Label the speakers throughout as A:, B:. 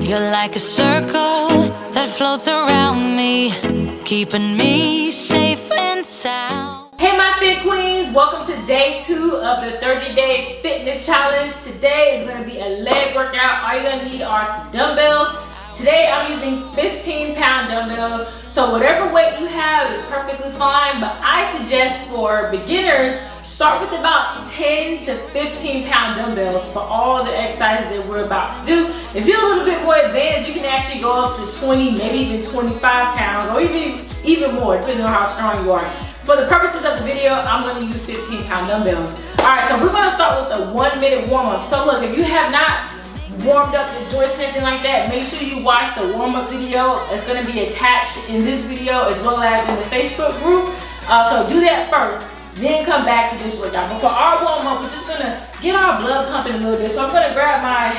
A: You're like a circle that floats around me, keeping me safe and sound.
B: Hey my fit queens, welcome to day 2 of the 30-day fitness challenge. Today is going to be a leg workout. All you're going to need are some dumbbells. Today I'm using 15-pound dumbbells, so whatever weight you have is perfectly fine, but I suggest for beginners, start with about 10 to 15-pound dumbbells for all the exercises that we're about to do. If you're a little bit more advanced, you can actually go up to 20, maybe even 25 pounds, or even more, depending on how strong you are. For the purposes of the video, I'm going to use 15-pound dumbbells. All right, so we're going to start with a 1-minute warm-up. So look, if you have not warmed up your joints and everything like that, make sure you watch the warm-up video. It's going to be attached in this video as well as in the Facebook group. So do that first, then come back to this workout. But for our warm-up, we're just going to get our blood pumping a little bit. So I'm going to grab my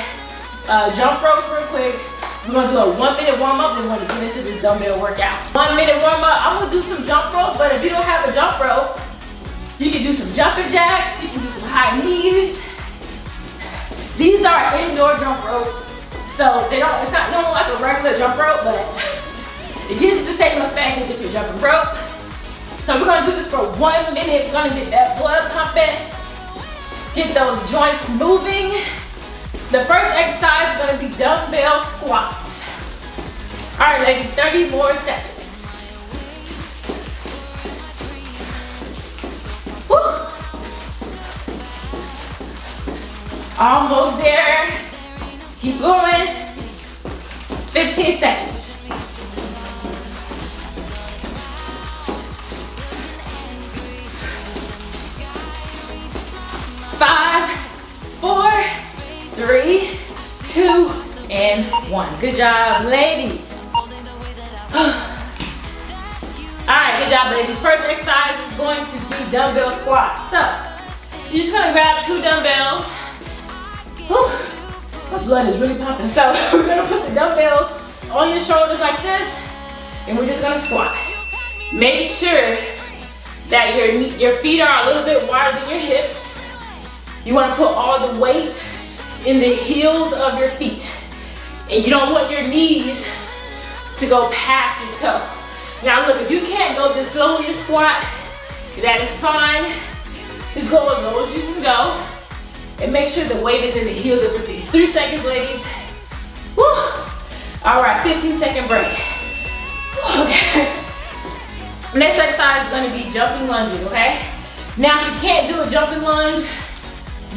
B: jump rope real quick. We're going to do a 1-minute warm-up, then we're going to get into this dumbbell workout. 1-minute warm-up, I'm going to do some jump ropes, but if you don't have a jump rope, you can do some jumping jacks, you can do some high knees. These are indoor jump ropes, so it's not normal like a regular jump rope, but it gives you the same effect as if you're jumping rope. So we're gonna do this for 1 minute. We're gonna get that blood pumping, get those joints moving. The first exercise is gonna be dumbbell squats. All right, ladies, 30 more seconds. Woo! Almost there. Keep going. 15 seconds. Five, 4, 3, 2, and 1. Good job, ladies. Alright, good job, ladies. First exercise is going to be dumbbell squats. So, you're just gonna grab 2 dumbbells. Whew, my blood is really pumping. So, we're gonna put the dumbbells on your shoulders like this, and we're just gonna squat. Make sure that your feet are a little bit wider than your hips. You want to put all the weight in the heels of your feet. And you don't want your knees to go past your toe. Now look, if you can't go this low in your squat, that is fine. Just go as low as you can go. And make sure the weight is in the heels of your feet. 3 seconds, ladies. Woo. All right, 15-second break. Okay. Next exercise is going to be jumping lunges, okay? Now, if you can't do a jumping lunge,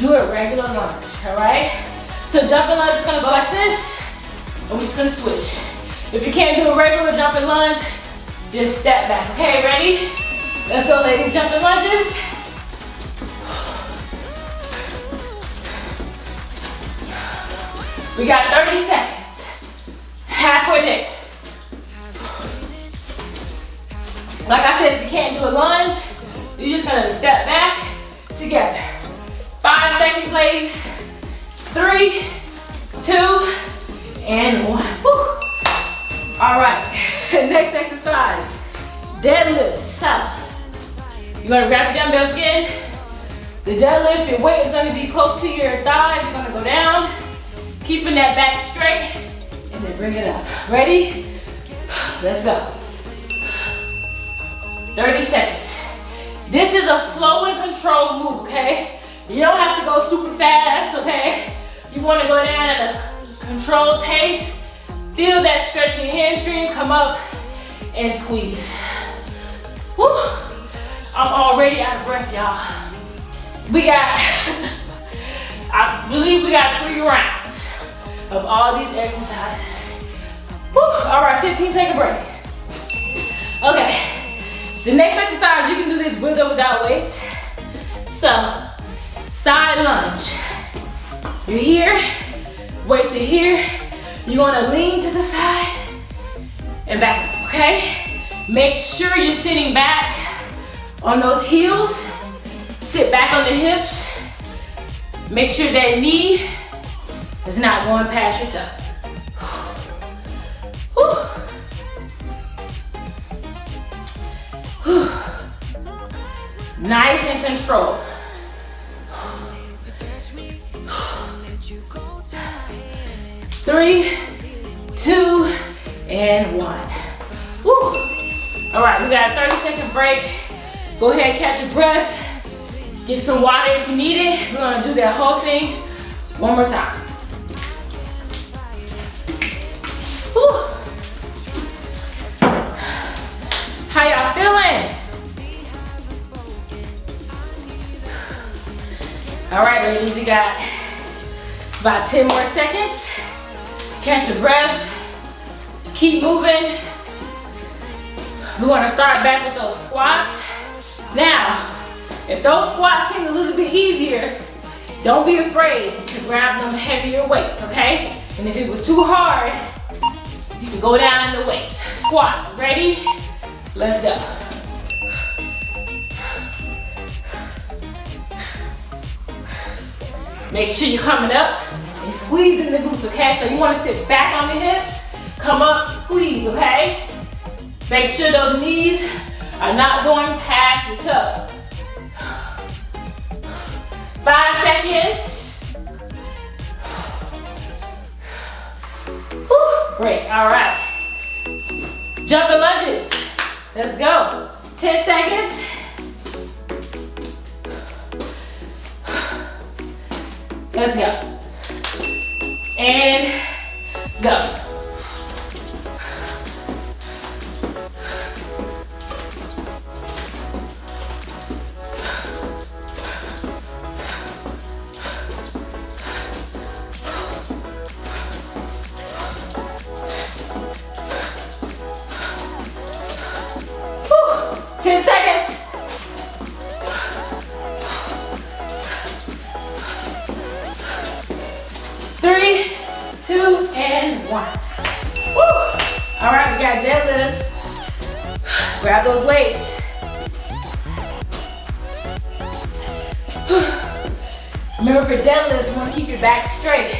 B: do a regular lunge, all right? So jumping lunge is gonna go like this, and we're just gonna switch. If you can't do a regular jumping lunge, just step back, okay? Ready? Let's go, ladies, jumping lunges. We got 30 seconds. Halfway there. Like I said, if you can't do a lunge, you're just gonna step back together. 5 seconds, ladies. 3, 2, and 1. Woo. All right, next exercise, deadlift. So, you're gonna grab your dumbbells again. The deadlift, your weight is gonna be close to your thighs. You're gonna go down, keeping that back straight, and then bring it up. Ready? Let's go. 30 seconds. This is a slow and controlled move, okay? You don't have to go super fast, okay? You want to go down at a controlled pace. Feel that stretch in your hamstrings, come up and squeeze. Woo! I'm already out of breath, y'all. I believe we got 3 rounds of all these exercises. Woo! All right, 15-second break. Okay, the next exercise, you can do this with or without weights. So, side lunge. You're here, weights are here. You wanna lean to the side and back up, okay? Make sure you're sitting back on those heels. Sit back on the hips. Make sure that knee is not going past your toe. Whew. Whew. Nice and controlled. 3, 2, and 1. Woo. All right, we got a 30-second break. Go ahead, catch your breath. Get some water if you need it. We're gonna do that whole thing one more time. Woo. How y'all feeling? All right, ladies, we got about 10 more seconds. Catch your breath. Keep moving. We're gonna start back with those squats. Now, if those squats seem a little bit easier, don't be afraid to grab them heavier weights, okay? And if it was too hard, you can go down in the weights. Squats, ready? Let's go. Make sure you're coming up and squeezing the glutes, okay? So you wanna sit back on the hips, come up, squeeze, okay? Make sure those knees are not going past the toe. 5 seconds. Whew, great, all right. Jumping lunges, let's go. 10 seconds. Let's go. And go. Whew. 10 seconds. Three, 2, and 1. Woo. All right, we got deadlifts. Grab those weights. Remember for deadlifts, you want to keep your back straight.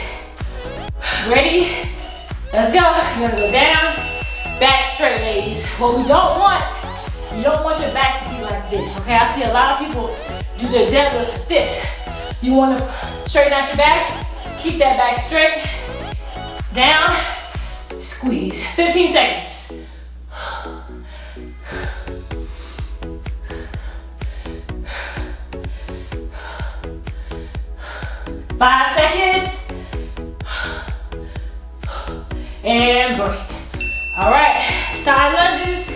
B: Ready? Let's go. You're gonna go down, back straight, ladies. What we don't want, you don't want your back to be like this, okay? I see a lot of people do their deadlifts like this. You want to straighten out your back. Keep that back straight. Down, squeeze. 15 seconds. Five seconds. And break. All right, side lunges.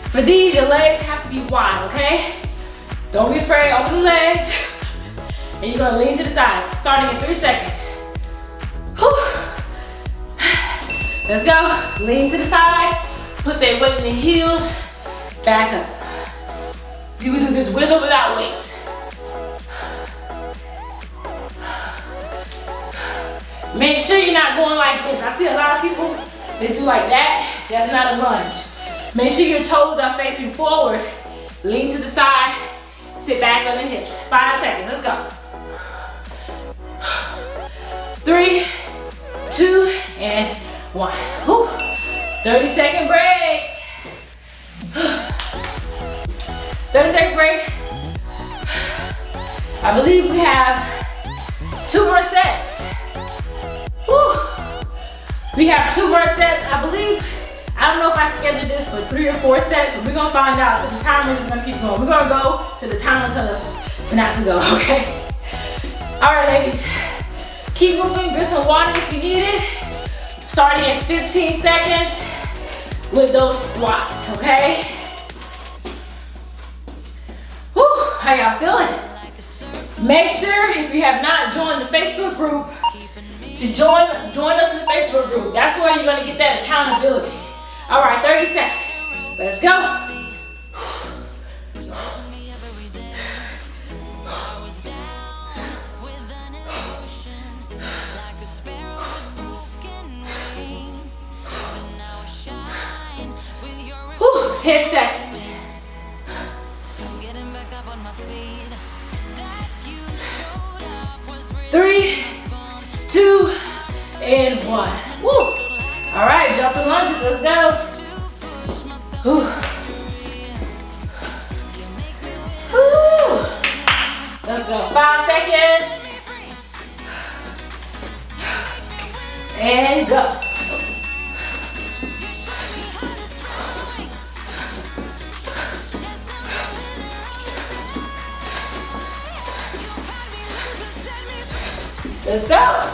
B: For these, your legs have to be wide, okay? Don't be afraid, open the legs. And you're gonna lean to the side, starting in 3 seconds. Whew. Let's go, lean to the side, put that weight in the heels, back up. You can do this with or without weights. Make sure you're not going like this. I see a lot of people, they do like that. That's not a lunge. Make sure your toes are facing forward. Lean to the side, sit back on the hips. 5 seconds, let's go. 3, 2, and 1. Whew. 30-second break. 30-second break. I believe we have 2 more sets. Whew. We have 2 more sets. I believe, I don't know if I scheduled this for 3 or 4 sets, but we're gonna find out because the timer is gonna keep going. We're gonna go to the timer tell us to not to go, okay? All right, ladies. Keep moving, get some water if you need it. Starting in 15 seconds with those squats, okay? Whew, how y'all feeling? Make sure if you have not joined the Facebook group to join us in the Facebook group. That's where you're gonna get that accountability. All right, 30 seconds. Let's go. Whew, 10 seconds. 3, 2, and 1. Woo. All right, jumping lunges, let's go. Whew. Whew. Let's go, 5 seconds. and go. Let's go.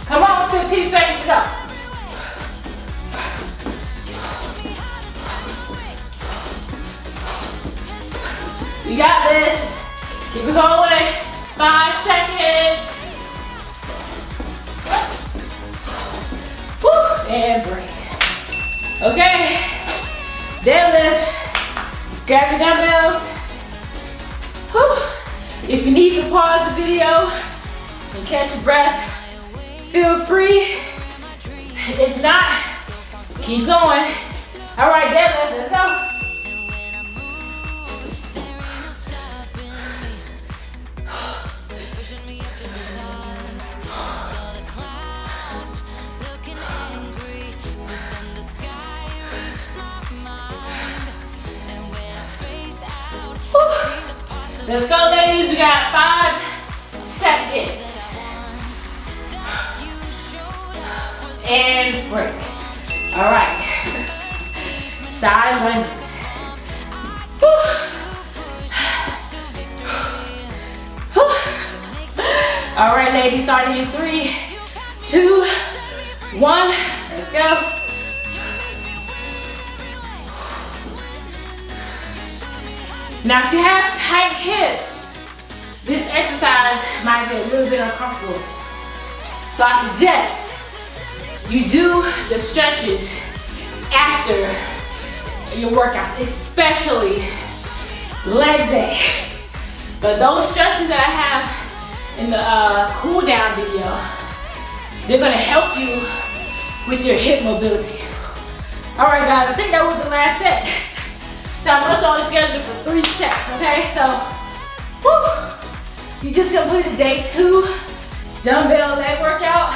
B: Come on, 15 seconds to go. You got this. Keep it going. 5 seconds. Woo, and break. Okay. Deadlifts. Grab your dumbbells. Woo. If you need to pause the video and catch your breath, feel free. If not, keep going. All right, deadlift, let's go. Let's go, ladies. We got 5 seconds. And break. All right. Side lunges. All right, ladies, starting in 3, 2, 1. Let's go. Now, if you have tight hips, this exercise might be a little bit uncomfortable. So I suggest you do the stretches after your workouts, especially leg day. But those stretches that I have in the cool down video, they're gonna help you with your hip mobility. All right, guys, I think that was the last set. So I'm gonna start together for 3 sets, okay? So, woo, you just completed day 2 dumbbell leg workout.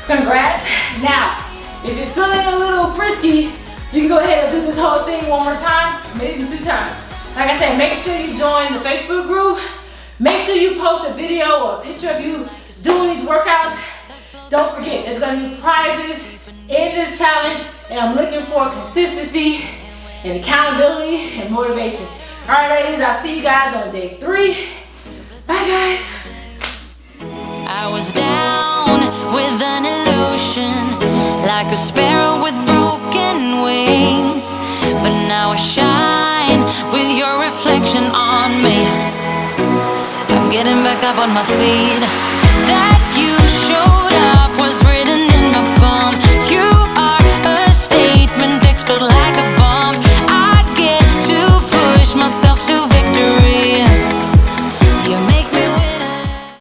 B: Congrats. Now, if you're feeling a little frisky, you can go ahead and do this whole thing one more time, maybe 2 times. Like I said, make sure you join the Facebook group. Make sure you post a video or a picture of you doing these workouts. Don't forget, there's gonna be prizes in this challenge, and I'm looking for consistency and accountability and motivation. All right, ladies, I'll see you guys on day 3. Bye, guys.
A: I was down with an illusion, like a sparrow with broken wings. But now I shine with your reflection on me. I'm getting back up on my feet.